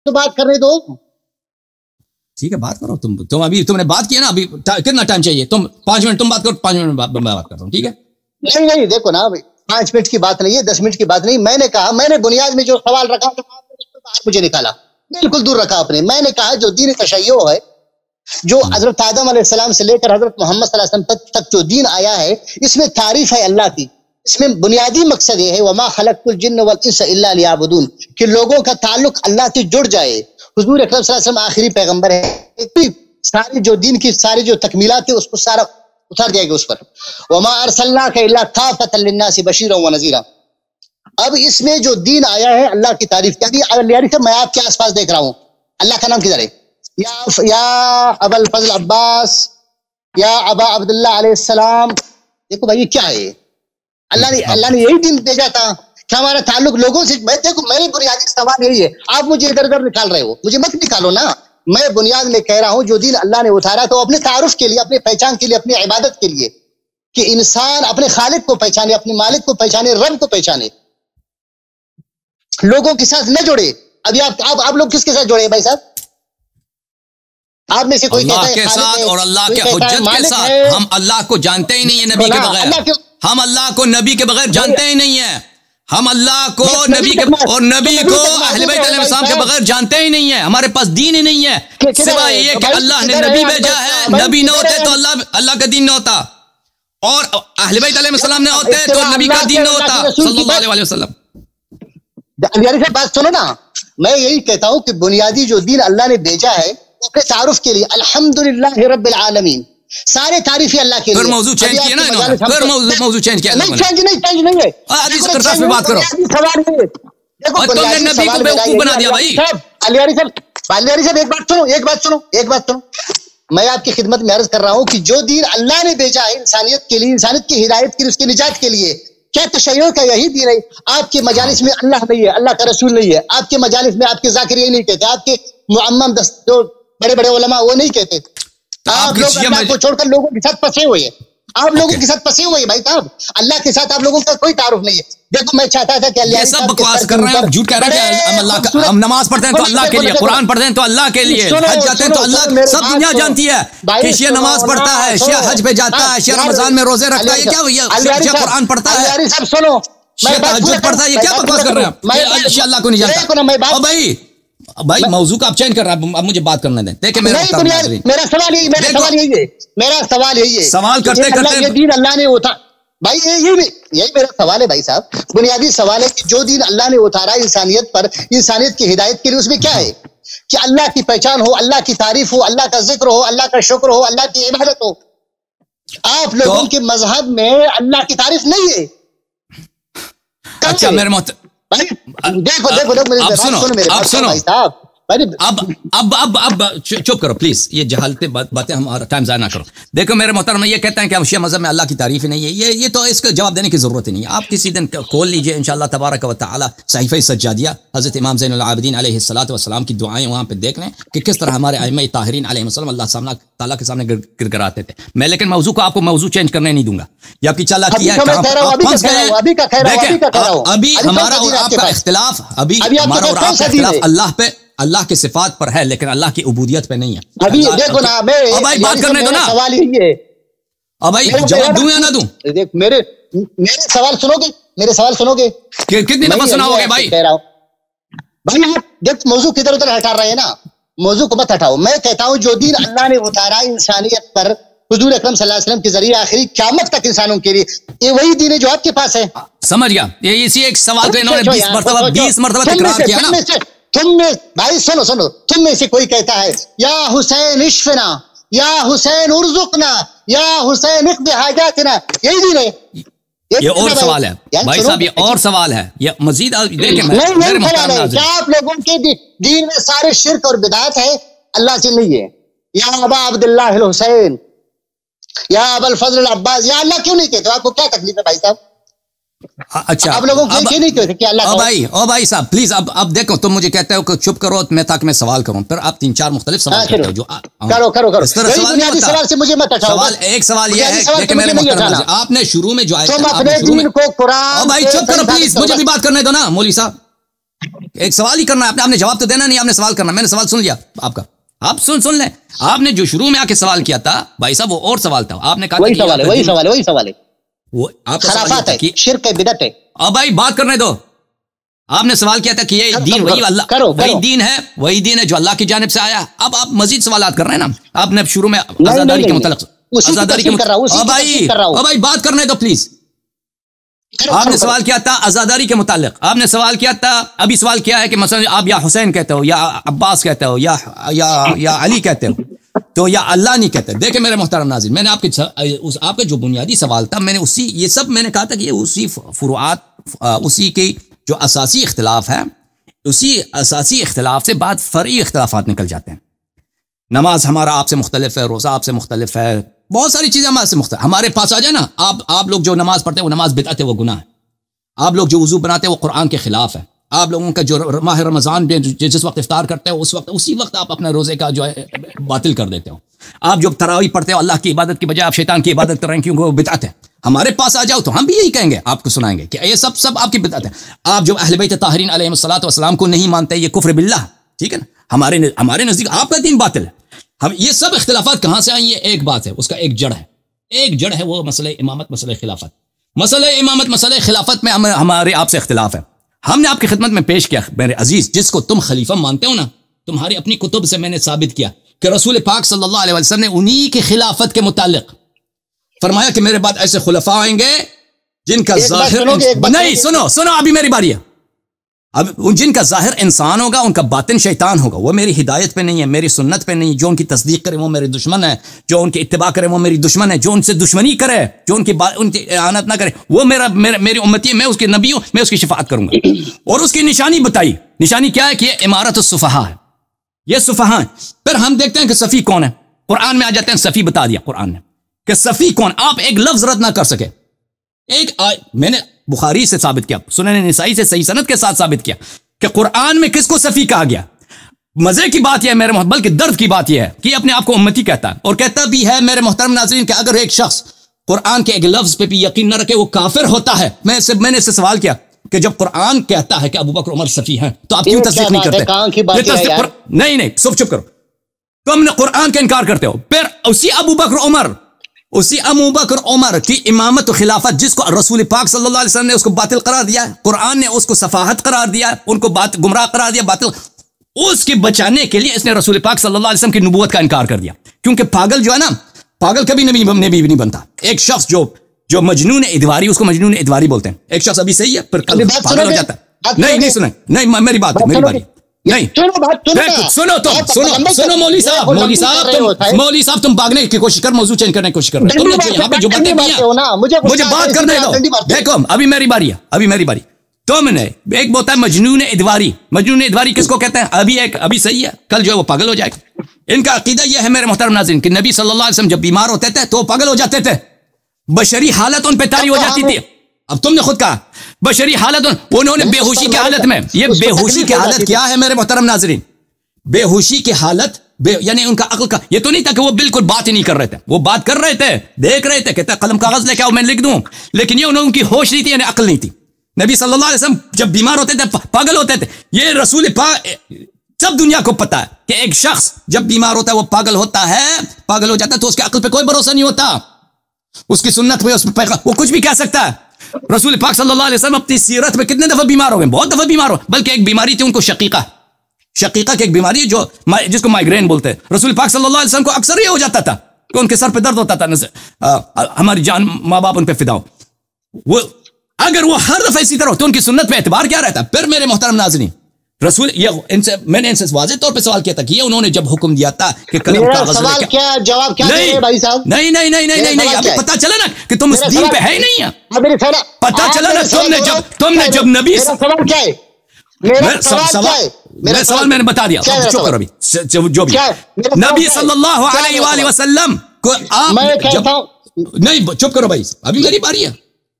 تو بات کرنے دو. ٹھیک ہے بات کرو تم ابھی تم نے بات کی نا. ابھی کتنا ٹائم چاہیے؟ تم 5 منٹ تم بات کرو, 5 منٹ میں بات کرتا ہوں. ٹھیک ہے نہیں دیکھو نا 5 منٹ کی بات نہیں ہے, 10 منٹ کی بات نہیں. میں نے کہا, میں نے بنیاد میں جو سوال رکھا مجھے نکالا, بالکل دور رکھا آپ نے. میں نے کہا جو دین تشیع ہے, جو حضرت آدم علیہ السلام سے لے کر حضرت محمد صلی اللہ علیہ وسلم تک جو دین آیا ہے, اس میں تعریف ہے اللہ کی. اس میں بنیادی مقصد یہ ہے وما خلقت الجن والانس الا لیعبدون, کہ لوگوں کا تعلق اللہ سے جڑ جائے. حضور اکرم صلی اللہ علیہ وسلم آخری پیغمبر ہے, ساری جو دین کی ساری جو تکمیلات ہے اس کو سارا اتار دیا گیا اس پر. وما ارسلناک الا کافۃ للناس بشیرا ونذیرا. اب اس میں جو دین آیا ہے اللہ کی تعریف کی. ابھی میں آپ کے آس پاس دیکھ رہا ہوں, اللہ کا نام کدھر ہے؟ یا ابا الفضل عباس, یا ابا عبداللہ علیہ السلام. دیکھو بھائی کیا ہے, اللہ نے یہی دین بھیجا تھا کہ ہمارا تعلق لوگوں سے. دیکھو میری بنیادی سوال یہی ہے, آپ مجھے ادھر ادھر نکال رہے ہو, مجھے مت نکالو نا. میں بنیاد میں کہہ رہا ہوں جو دین اللہ نے اتارا تو اپنے تعارف کے لیے, اپنے پہچان کے لیے, اپنی عبادت کے لیے, کہ انسان اپنے خالق کو پہچانے, اپنے مالک کو پہچانے, رب کو پہچانے, لوگوں کے ساتھ نہ جوڑے. ابھی آپ لوگ کس کے ساتھ جوڑے بھائی صاحب؟ آپ میں سے کوئی اللہ کے ساتھ اور اللہ کے حجت کے ساتھ. ہم اللہ کو جانتے ہی نہیں ہے نبی کے بغیر. ہم اللہ کو نبی کے بغیر جانتے ہی نہیں ہیں. ہم اللہ کو نبی کے اور نبی کو اہل بیت علیہ السلام کے بغیر جانتے ہی نہیں ہیں. ہمارے پاس دین ہی نہیں ہے سوائے یہ کہ اللہ نے نبی بھیجا ہے. نبی نہ ہوتے تو اللہ کا دین نہ ہوتا, اور اہل بیت علیہ السلام نہ ہوتے تو نبی کا دین نہ ہوتا صلی اللہ علیہ وسلم. بات سنو نا, میں یہی کہتا ہوں کہ بنیادی جو دین اللہ نے بھیجا ہے اپنے تعارف کے لیے الحمدللہ رب العالمین, سارے تعریف اللہ کے لیے. پھر موضوع چینج کیا نا انہوں نے, پھر موضوع چینج کیا. نہیں چینج نہیں ہے. حدیث کرتا میں بات کرو. سوال نہیں ہے, دیکھو تم نے نبی کو بیوقوف بنا دیا بھائی. علیاری صاحب ایک بات سنو. میں آپ کی خدمت میں عرض کر رہا ہوں کہ جو دین اللہ نے بھیجا ہے انسانیت کے لیے, انسانیت کی ہدایت کے لیے, اس کی نجات کے لیے, کیا تشیع کا یہی دین ہے؟ آپ کے مجالس میں اللہ نہیں ہے, اللہ کا رسول نہیں ہے. آپ کے مجالس میں آپ کے ذاکر یہی نہیں کہتے, آپ کے معمم جو بڑے بڑے علماء وہ نہیں کہتے. آپ لوگ اللہ کو چھوڑ کر لوگوں کے ساتھ پھنسے ہوئے ہیں. آپ لوگوں کے ساتھ پھنسے ہوئے بھائی صاحب. اللہ کے ساتھ آپ لوگوں کا کوئی تعارف نہیں ہے. دیکھو میں چاہتا تھا کہ اللہ سب بکواس کر رہے ہیں, جھوٹ کہہ رہے ہیں. ہم نماز پڑھتے ہیں تو اللہ کے لیے, قرآن پڑھتے ہیں تو اللہ کے لیے, حج جاتے ہیں تو اللہ, سب دنیا جانتی ہے کہ شیعہ نماز پڑھتا ہے, شیعہ حج پہ جاتا ہے, شیعہ رمضان میں روزے رکھتا ہے. یہ کیا ہوئی, شیعہ قرآن پڑھتا ہے, شیعہ تہجد پڑھتا ہے. یہ کیا بکواس کر رہے ہیں؟ شیعہ اللہ کو نہیں جانتا. بھائی موضوع کا آپ چینج کر رہا ہے, اب مجھے بات کرنے دیں. دیکھیں میرا سوال یہی ہے, سوال کرتے کرتے یہ دین اللہ نے اتارا. بھائی یہی میرا سوال ہے بھائی صاحب. بنیادی سوال ہے کہ جو دین اللہ نے اتارا انسانیت پر, انسانیت کی ہدایت کے لیے, اس میں کیا ہے کہ اللہ کی پہچان ہو, اللہ کی تعریف ہو, اللہ کا ذکر ہو, اللہ کا شکر ہو, اللہ کی عبادت ہو. آپ لوگوں کے مذہب میں اللہ کی تعریف نہیں ہے. اچھا میرے محترم دیکھو اب سنو اب چپ کرو پلیز. یہ جہالت باتیں ہمارا ٹائم ضائع نہ کرو. دیکھو میرے محترم, یہ کہتے ہیں کہ ہم شیعہ مذہب میں اللہ کی تعریف ہی نہیں ہے. یہ تو اس کا جواب دینے کی ضرورت ہی نہیں ہے. آپ کسی دن کھول لیجئے انشاءاللہ تبارک و تعالی صحیفہ سجادیہ, حضرت امام زین العابدین علیہ الصلوۃ والسلام کی دعائیں وہاں پہ دیکھ لیں کہ کس طرح ہمارے ائمہ طاہرین علیہ السلام اللہ تعالیٰ کے سامنے گڑگڑاتے تھے. میں لیکن موضوع کو آپ کو موضوع چینج کرنے نہیں دوں گا. یہ آپ کی چالاکی ہے. ابھی ہمارا اور آپ کا اختلاف, ابھی ہمارا اور آپ کا اختلاف اللہ کے صفات پر ہے, لیکن اللہ کی عبودیت پہ نہیں ہے. ابھی دیکھو نا, بھائی بات کرنے دو نا. سوال یہی ہے, اب بھائی جواب دوں یا نہ دوں؟ میرے سوال سنو گے کتنی دفعہ سناؤ گے بھائی؟ بھائی دیکھ موضوع کدھر ادھر ہٹا رہے ہیں نا, موضوع کو مت ہٹاؤ. میں کہتا ہوں جو دین اللہ نے اتارا انسانیت پر حضور اکرم صلی اللہ علیہ وسلم کے ذریعے آخری قیامت تک انسانوں کے لیے, یہ وہی دین ہے جو آپ کے پاس ہے. سمجھ گیا. یہ اسی ایک سوال کو انہوں نے 20 مرتبہ تکرار کیا نا. تم میں بھائی سنو, تم میں سے کوئی کہتا ہے یا حسین اشفنا, یا حسین ارزقنا, یا حسین اقض حاجاتنا, یہی دین ہے. یہ اور سوال ہے بھائی صاحب, یہ اور سوال ہے. یہ مزید دیکھیں کیا آپ لوگوں کے دین میں سارے شرک اور بدعت ہے, اللہ سے نہیں ہے. یا ابا عبداللہ الحسین, یا ابا الفضل العباس, یا اللہ کیوں نہیں کہتے؟ آپ کو کیا تکلیف ہے بھائی صاحب؟ اچھا آپ لوگوں کو نہیں کہتے کہ اللہ او بھائی صاحب پلیز اب دیکھو, تم مجھے کہتے ہو کہ چپ کرو میں تاکہ میں سوال کروں, پھر آپ 3-4 مختلف سوال کرتے ہو. جو کرو اس طرح سوال سے مجھے مت ہٹاؤ. ایک سوال یہ ہے کہ میرے محترم آپ نے شروع میں جو تم اپنے دین کو قرآن, بھائی چپ کرو پلیز, مجھے بھی بات کرنے دو نا مولوی صاحب. ایک سوال ہی کرنا ہے آپ نے جواب تو دینا نہیں, آپ نے سوال کرنا. میں نے سوال سن لیا آپ کا, آپ سن لیں. آپ نے جو شروع میں آ کے سوال کیا تھا بھائی صاحب, وہ اور سوال تھا. آپ نے کہا وہی سوال ہے وہ آپ خرافات ہے, شرک ہے, بدعت ہے. اب بھائی بات کرنے دو. آپ نے سوال کیا تھا کہ یہ دین وہی اللہ وہی دین ہے جو اللہ کی جانب سے آیا. اب آپ مزید سوالات کر رہے ہیں نا. آپ نے شروع میں آزاداری کے متعلق بھائی بات کرنے دو پلیز. آپ نے سوال کیا تھا آزاداری کے متعلق. آپ نے سوال کیا تھا, ابھی سوال کیا ہے کہ مثلا آپ یا حسین کہتے ہو, یا عباس کہتے ہو, یا علی کہتے ہو, تو یا اللہ نہیں کہتے. دیکھیں میرے محترم ناظرین, میں نے آپ کا جو بنیادی سوال تھا, میں نے یہ سب میں نے کہا تھا کہ یہ اسی فروعات, اسی کی جو اساسی اختلاف ہے, اسی اساسی اختلاف سے بعد فرعی اختلافات نکل جاتے ہیں. نماز ہمارا آپ سے مختلف ہے, روزہ آپ سے مختلف ہے, بہت ساری چیزیں ہمارے سے مختلف. ہمارے پاس آ جائے نا, آپ لوگ جو نماز پڑھتے ہیں وہ نماز بدعت ہے, وہ گناہ ہے. آپ لوگ جو وضو بناتے ہیں وہ قرآن کے خلاف ہے. آپ لوگوں کا جو ماہ رمضان میں جس وقت افطار کرتے ہو اسی وقت آپ اپنے روزے کا جو ہے باطل کر دیتے ہو. آپ جو تراویح پڑھتے ہو اللہ کی عبادت کی بجائے آپ شیطان کی عبادت کر رہے ہیں کیونکہ وہ بدعت ہے. ہمارے پاس آ جاؤ تو ہم بھی یہی کہیں گے, آپ کو سنائیں گے کہ یہ سب آپ کی بدعت ہے. آپ جو اہل بیت طاہرین علیہم الصلوۃ والسلام کو نہیں مانتے, یہ کفر باللہ, ٹھیک ہے نا. ہمارے نزدیک آپ کا دین باطل ہے. ہم یہ سب اختلافات کہاں سے آئیں؟ یہ ایک بات ہے, اس کا ایک جڑ ہے, وہ مسئلہ امامت, مسئلہ خلافت. مسئلہ امامت, مسئلہ خلافت میں ہمارے آپ سے اختلاف ہے. ہم نے آپ کی خدمت میں پیش کیا میرے عزیز, جس کو تم خلیفہ مانتے ہو نا, تمہاری اپنی کتب سے میں نے ثابت کیا کہ رسول پاک صلی اللہ علیہ وسلم نے انہی کی خلافت کے متعلق فرمایا کہ میرے بعد ایسے خلفاء آئیں گے جن کا ظاہر نہیں, سنو ابھی میری باری ہے. اب جن کا ظاہر انسان ہوگا, ان کا باطن شیطان ہوگا. وہ میری ہدایت پہ نہیں ہے, میری سنت پہ نہیں. جو ان کی تصدیق کرے وہ میرے دشمن ہے, جو ان کی اتباع کرے وہ میری دشمن ہے. جو ان سے دشمنی کرے, جو ان کی اعانت نہ کرے, وہ میری امتی ہے. میں اس کے نبی ہوں, میں اس کی شفاعت کروں گا. اور اس کی نشانی بتائی. نشانی کیا ہے کہ یہ امارت السفہاء ہے, یہ سفہاء ہیں. پھر ہم دیکھتے ہیں کہ صفی کون ہے. قرآن میں آ جاتے ہیں, صفی بتا دیا قرآن نے کہ صفی کون. آپ ایک لفظ رد نہ کر سکے. میں نے بخاری سے ثابت کیا, سنن نسائی سے صحیح سند کے ساتھ ثابت کیا کہ قرآن میں کس کو صفی کہا گیا. مزے کی بات یہ ہے میرے بلکہ درد کی بات یہ ہے کہ اپنے آپ کو امتی کہتا ہے, اور کہتا بھی ہے میرے محترم ناظرین کہ اگر ایک شخص قرآن کے ایک لفظ پہ بھی یقین نہ رکھے وہ کافر ہوتا ہے. میں نے اس سے سوال کیا کہ جب قرآن کہتا ہے کہ ابو بکر عمر صفی ہیں تو آپ کیوں تصدیق نہیں کرتے؟ نہیں چپ کرو, تم نے قرآن کا انکار کرتے ہو. پھر اسی ابو بکر عمر کی امامت و خلافت جس کو رسول پاک صلی اللہ علیہ وسلم نے اس کو باطل قرار دیا, قرآن نے اس کو سفاہت قرار دیا, ان کو گمراہ قرار دیا, باطل, اس کے بچانے کے لیے اس نے رسول پاک صلی اللہ علیہ وسلم کی نبوت کا انکار کر دیا. کیونکہ پاگل جو ہے نا, پاگل کبھی نبی نہیں بنتا. ایک شخص جو مجنون ادواری, اس کو مجنون ادواری بولتے ہیں. ایک شخص ابھی صحیح ہے پھر پاگل ہو جاتا ہے. نہیں سنیں, نہیں میری بات نہیں, سنو مولوی صاحب تم بھاگنے کی کوشش کر, موضوع چینج کرنے کی کوشش کر رہے ہو. یہاں پہ جو باتیں مجھے بات کرنے دو. دیکھو ابھی میری باری. تم نے ایک بولتا ہے مجنون ادواری کس کو کہتے ہیں؟ ابھی صحیح ہے, کل جو ہے وہ پاگل ہو جائے گا. ان کا عقیدہ یہ ہے میرے محترم ناظرین کہ نبی صلی اللہ علیہ وسلم جب بیمار ہوتے تھے تو وہ پاگل ہو جاتے تھے, بشری حالت ان پہ طاری ہو جاتی تھی. اب تم نے خود کہا بشری حالت, انہوں نے بے ہوشی کی حالت میں, یہ بے ہوشی کی حالت کیا ہے میرے محترم ناظرین؟ بے ہوشی کی حالت یعنی ان کا عقل کا یہ تو نہیں تھا کہ وہ بالکل بات ہی نہیں کر رہے تھے, وہ بات کر رہے تھے, دیکھ رہے تھے, کہتے قلم کاغذ لے کے آؤ میں لکھ دوں, لیکن یہ ان کی ہوش نہیں تھی, یعنی عقل نہیں تھی. نبی صلی اللہ علیہ وسلم جب بیمار ہوتے تھے پاگل ہوتے تھے. یہ رسول پاک سب دنیا کو پتا ہے کہ ایک شخص جب بیمار ہوتا ہے وہ پاگل ہوتا ہے, پاگل ہو جاتا ہے تو اس کے عقل پہ کوئی بھروسہ نہیں ہوتا, اس کی سنت پہ, اس پہ وہ کچھ بھی کہہ سکتا ہے. رسول پاک صلی اللہ علیہ وسلم اپنی سیرت میں کتنے دفعہ بیمار ہو گئے؟ بہت دفعہ بیمار ہو, بلکہ ایک بیماری تھی ان کو شقیقہ کی ایک بیماری جس کو مائگرین بولتے ہیں. رسول پاک صلی اللہ علیہ وسلم کو اکثر یہ ہو جاتا تھا کہ ان کے سر پہ درد ہوتا تھا, ہماری جان ماں باپ ان پہ فدا ہو. وہ اگر وہ ہر دفعہ اسی طرح تو ان کی سنت پہ اعتبار کیا رہتا؟ پھر میرے محترم ناظرین میں نے ان سے واضح طور پہ سوال کیا تھا کہ یہ انہوں نے جب حکم دیا تھا کہ قلم کاغذ سوال کیا جواب کیا دے بھائی صاحب؟ نہیں اب پتہ چلا نا کہ تم اس دین پہ ہے ہی نہیں ہے. پتہ چلا نا تم نے جب نبی سوال کیا ہے میرا سوال میں نے بتا دیا. چپ کرو ابھی, جو بھی نبی صلی اللہ علیہ وآلہ وسلم کو آپ نہیں چپ کرو بھائی, ابھی میری باری ہے.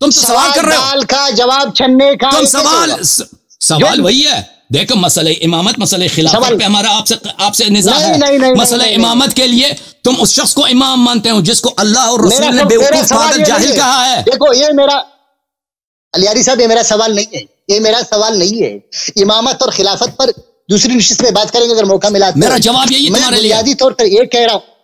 تم تو سوال کر رہے ہو, سوال کا جواب چھننے کا تم سوال وہی ہے. دیکھو مسئلہ امامت, مسئلہ خلافت پہ ہمارا آپ سے نزاع ہے. مسئلہ امامت کے لیے تم اس شخص کو امام مانتے ہو جس کو اللہ اور رسول نے بیوقوف پاگل جاہل کہا ہے. دیکھو یہ میرا علیاری صاحب, یہ میرا سوال نہیں ہے, یہ میرا سوال نہیں ہے. امامت اور خلافت پر دوسری نشست میں بات کریں گے اگر موقع ملا. میرا جواب یہی ہے تمہارے لیے. بنیادی طور پر یہ کہہ رہا ہوں